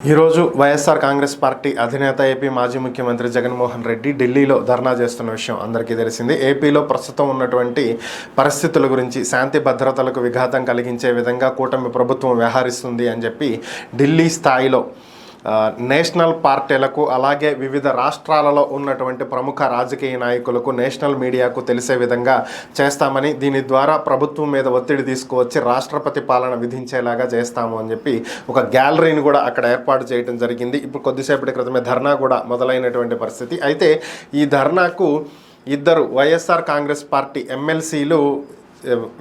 ఈరోజు వైఎస్ఆర్ కాంగ్రెస్ పార్టీ అధినేత ఏపీ మాజీ ముఖ్యమంత్రి జగన్మోహన్ రెడ్డి ఢిల్లీలో ధర్నా చేస్తున్న విషయం అందరికీ తెలిసింది. ఏపీలో ప్రస్తుతం ఉన్నటువంటి పరిస్థితుల గురించి శాంతి భద్రతలకు విఘాతం కలిగించే విధంగా కూటమి ప్రభుత్వం వ్యవహరిస్తుంది అని చెప్పి ఢిల్లీ స్థాయిలో నేషనల్ పార్టీలకు అలాగే వివిధ రాష్ట్రాలలో ఉన్నటువంటి ప్రముఖ రాజకీయ నాయకులకు నేషనల్ మీడియాకు తెలిసే విధంగా చేస్తామని, దీని ద్వారా ప్రభుత్వం మీద ఒత్తిడి తీసుకువచ్చి రాష్ట్రపతి పాలన విధించేలాగా చేస్తాము అని చెప్పి ఒక గ్యాలరీని కూడా అక్కడ ఏర్పాటు చేయడం జరిగింది. ఇప్పుడు కొద్దిసేపటి క్రితమే ధర్నా కూడా మొదలైనటువంటి పరిస్థితి. అయితే ఈ ధర్నాకు ఇద్దరు వైఎస్ఆర్ కాంగ్రెస్ పార్టీ ఎమ్మెల్సీలు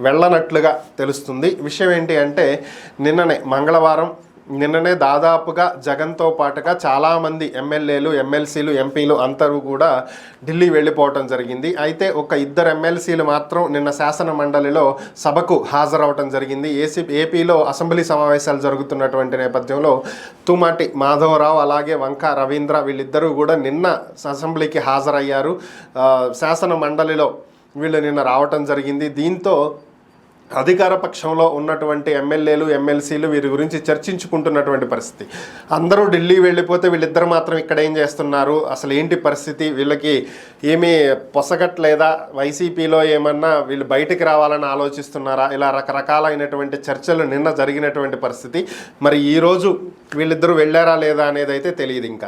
వెళ్ళనట్లుగా తెలుస్తుంది. విషయం ఏంటి అంటే నిన్ననే దాదాపుగా జగన్తో పాటుగా చాలామంది ఎమ్మెల్యేలు, ఎమ్మెల్సీలు, ఎంపీలు అందరూ కూడా ఢిల్లీ వెళ్ళిపోవటం జరిగింది. అయితే ఒక ఇద్దరు ఎమ్మెల్సీలు మాత్రం నిన్న శాసన మండలిలో సభకు హాజరవటం జరిగింది. ఏపీలో అసెంబ్లీ సమావేశాలు జరుగుతున్నటువంటి నేపథ్యంలో తుమ్మటి మాధవరావు అలాగే వంక రవీంద్ర వీళ్ళిద్దరూ కూడా నిన్న అసెంబ్లీకి హాజరయ్యారు. శాసన మండలిలో వీళ్ళు నిన్న రావటం జరిగింది. దీంతో అధికార పక్షంలో ఉన్నటువంటి ఎమ్మెల్యేలు, ఎమ్మెల్సీలు వీరి గురించి చర్చించుకుంటున్నటువంటి పరిస్థితి. అందరూ ఢిల్లీ వెళ్ళిపోతే వీళ్ళిద్దరు మాత్రం ఇక్కడ ఏం చేస్తున్నారు, అసలు ఏంటి పరిస్థితి, వీళ్ళకి ఏమీ పొసగట్లేదా, వైసీపీలో ఏమన్నా వీళ్ళు బయటికి రావాలని ఆలోచిస్తున్నారా, ఇలా రకరకాలైనటువంటి చర్చలు నిన్న జరిగినటువంటి పరిస్థితి. మరి ఈరోజు వీళ్ళిద్దరూ వెళ్ళారా లేదా అనేది అయితే తెలియదు ఇంకా.